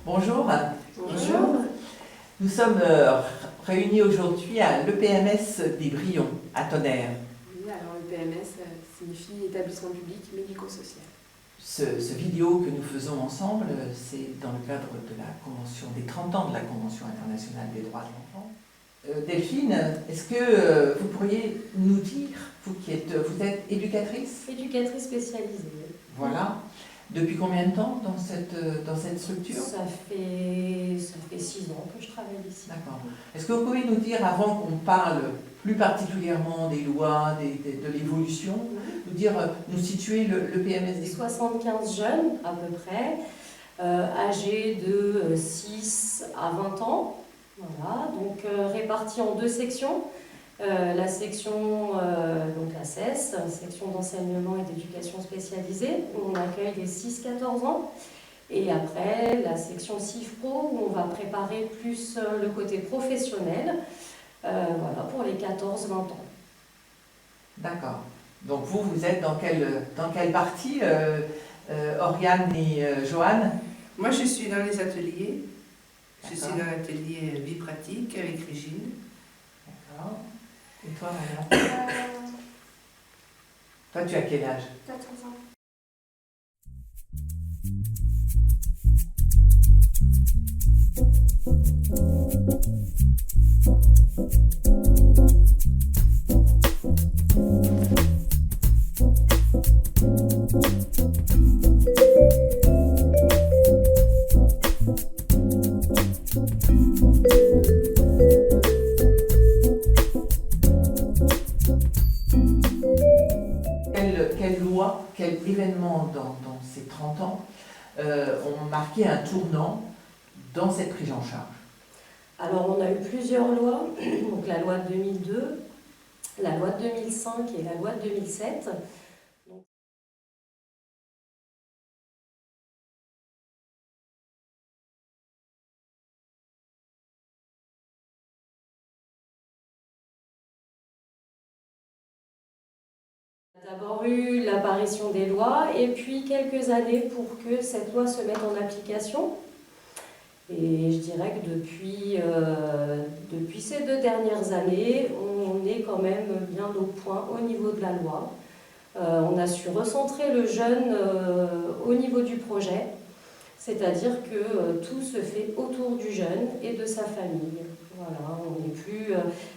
Bonjour. Bonjour. Nous sommes réunis aujourd'hui à l'EPMS des Brions, à Tonnerre. Oui, alors l'EPMS signifie établissement public médico-social. Ce vidéo que nous faisons ensemble, c'est dans le cadre de la Convention, des 30 ans de la Convention internationale des droits de l'enfant. Delphine, est-ce que vous pourriez nous dire, vous êtes éducatrice? Éducatrice spécialisée. Voilà. Depuis combien de temps dans cette structure? Ça fait 6 ans que je travaille ici. D'accord. Est-ce que vous pouvez nous dire, avant qu'on parle plus particulièrement des lois, de l'évolution, nous situer le PMS des 75 jeunes à peu près, âgés de 6 à 20 ans. Voilà, donc répartis en 2 sections. La section, donc la CES, section d'enseignement et d'éducation spécialisée, où on accueille les 6-14 ans. Et après, la section CIFPRO, où on va préparer plus le côté professionnel, voilà, pour les 14-20 ans. D'accord. Donc vous êtes dans quelle partie, Oriane et Joanne? Moi, je suis dans les ateliers. Je suis D'accord. dans l'atelier vie pratique avec Régine. D'accord. Et toi, Marianne? Toi, tu as quel âge? 14 ans. Quelle loi, quel événement dans ces 30 ans ont marqué un tournant dans cette prise en charge? Alors, on a eu plusieurs lois, donc la loi de 2002, la loi de 2005 et la loi de 2007. On a d'abord eu l'apparition des lois et puis quelques années pour que cette loi se mette en application. Et je dirais que depuis ces 2 dernières années, on est quand même bien au point au niveau de la loi. On a su recentrer le jeune au niveau du projet, c'est-à-dire que tout se fait autour du jeune et de sa famille. Voilà,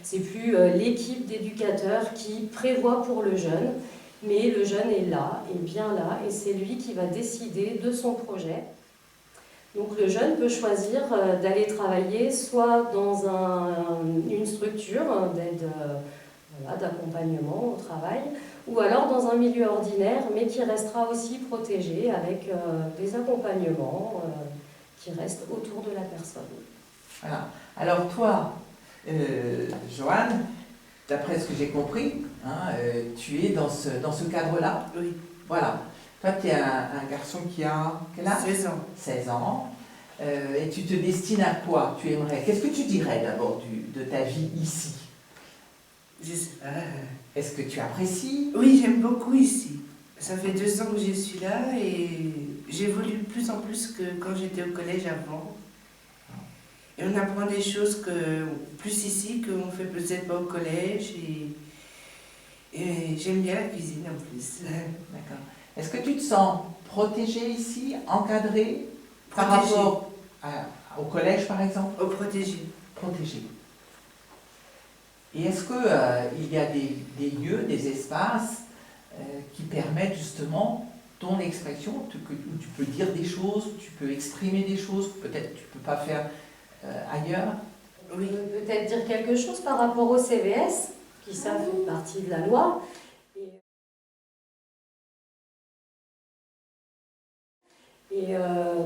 c'est plus l'équipe d'éducateurs qui prévoit pour le jeune, mais le jeune est là, est bien là, et c'est lui qui va décider de son projet. Donc le jeune peut choisir d'aller travailler soit dans une structure d'aide, d'accompagnement au travail, ou alors dans un milieu ordinaire, mais qui restera aussi protégé avec des accompagnements qui restent autour de la personne. Voilà. Alors toi, Joanne, d'après ce que j'ai compris, tu es dans ce cadre-là. Oui. Voilà. Toi, tu es un garçon qui a quel âge? 16 ans. 16 ans. Et tu te destines à quoi? Tu aimerais? Qu'est-ce que tu dirais d'abord de ta vie ici? Est-ce que tu apprécies? Oui, j'aime beaucoup ici. Ça fait 2 ans que je suis là et j'évolue de plus en plus que quand j'étais au collège avant. Et on apprend des choses plus ici qu'on ne fait peut-être pas au collège. Et j'aime bien la cuisine en plus. D'accord. Est-ce que tu te sens protégée ici, encadrée par Protégée. rapport au collège par exemple? Au protégé. Protégée. Et est-ce qu'il y a des lieux, des espaces qui permettent justement ton expression, où tu peux dire des choses, où tu peux exprimer des choses que peut-être tu ne peux pas faire ailleurs? Oui. Peut-être dire quelque chose par rapport au CVS, qui ça fait partie de la loi. Et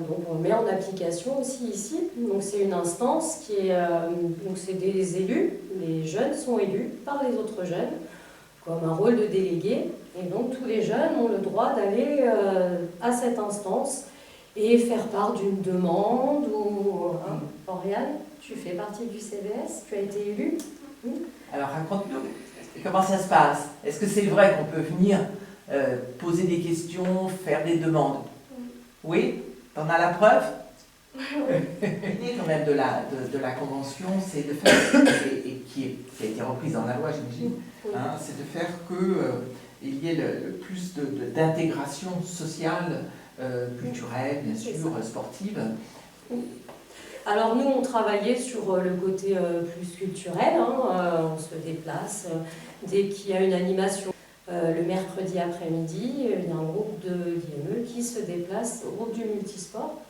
donc on met en application aussi ici. Donc c'est une instance qui est, donc c'est des élus. Les jeunes sont élus par les autres jeunes, comme un rôle de délégué. Et donc tous les jeunes ont le droit d'aller à cette instance et faire part d'une demande ou... Oriane, tu fais partie du CVS, tu as été élue. Alors raconte-nous, Comment ça se passe? Est-ce que c'est vrai qu'on peut venir poser des questions, faire des demandes? Oui? T'en as la preuve? L'idée quand même de la convention, c'est de faire, et qui a été reprise dans la loi, j'imagine, hein, c'est de faire qu'il y ait le plus d'intégration sociale, culturelle, bien sûr, sportive. Alors nous, on travaillait sur le côté plus culturel, hein, on se déplace dès qu'il y a une animation. Le mercredi après-midi, il y a un groupe de l'IME qui se déplace au groupe du multisport.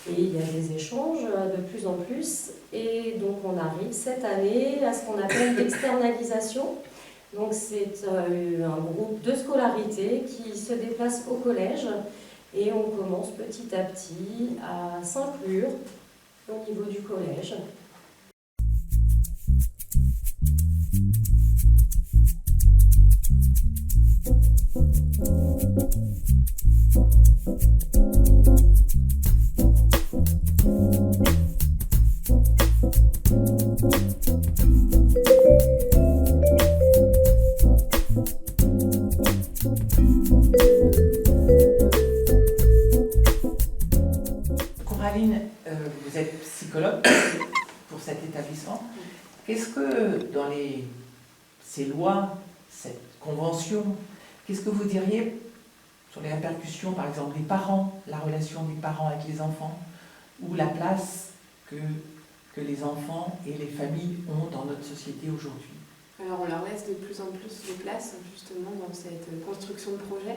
Et il y a des échanges de plus en plus. Et donc on arrive cette année à ce qu'on appelle l'externalisation. Donc c'est un groupe de scolarité qui se déplace au collège. Et on commence petit à petit à s'inclure au niveau du collège. Coraline, vous êtes psychologue pour cet établissement. Qu'est-ce que dans ces lois, cette convention, qu'est-ce que vous diriez sur les répercussions, par exemple, des parents, la relation des parents avec les enfants, ou la place que les enfants et les familles ont dans notre société aujourd'hui? Alors on leur laisse de plus en plus de place justement dans cette construction de projet,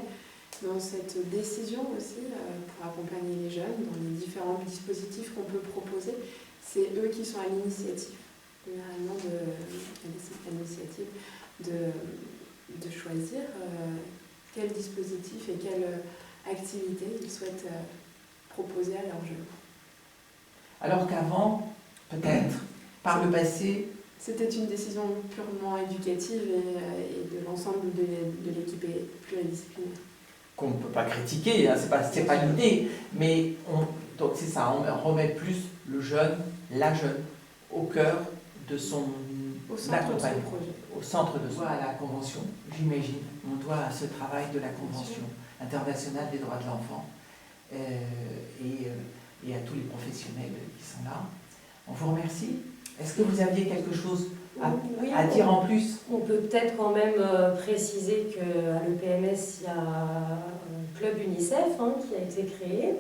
dans cette décision aussi pour accompagner les jeunes, dans les différents dispositifs qu'on peut proposer. C'est eux qui sont à l'initiative, généralement de choisir quel dispositif et quelle activité ils souhaitent proposer à leurs jeunes. Alors qu'avant, peut-être, par le passé, c'était une décision purement éducative et de l'ensemble de l'équipe pluridisciplinaire. Qu'on ne peut pas critiquer, hein, c'est pas l'idée, mais donc c'est ça, on remet plus le jeune, la jeune, au cœur de son accompagnement, au centre de soi, à la Convention, j'imagine. On doit à ce travail de la Convention internationale des droits de l'enfant et à tous les professionnels qui sont là. On vous remercie. Est-ce que vous aviez quelque chose à dire en plus? On peut peut-être quand même préciser qu'à l'EPMS, il y a un club UNICEF qui a été créé.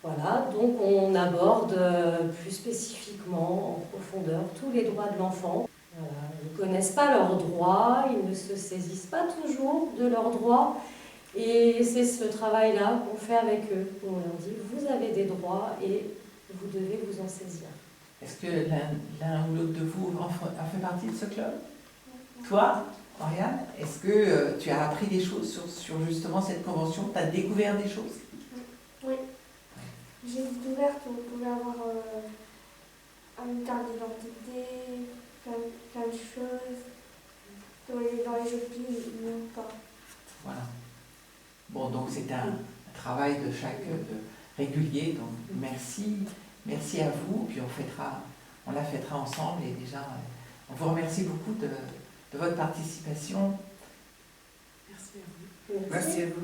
Voilà, donc on aborde plus spécifiquement, en profondeur, tous les droits de l'enfant. Voilà, ils ne connaissent pas leurs droits, ils ne se saisissent pas toujours de leurs droits. Et c'est ce travail-là qu'on fait avec eux. On leur dit, vous avez des droits et vous devez vous en saisir. Est-ce que l'un ou l'autre de vous en fait partie de ce club? Toi, Oriane, est-ce que tu as appris des choses sur justement cette convention? Tu as découvert des choses? Oui. J'ai découvert qu'on pouvait avoir une carte d'identité, plein de choses. Dans les autres pays, ils n'ont pas. Voilà. Bon, donc c'est un travail de régulier, donc merci à vous, puis on la fêtera ensemble, et déjà, on vous remercie beaucoup de votre participation. Merci à vous. Merci à vous.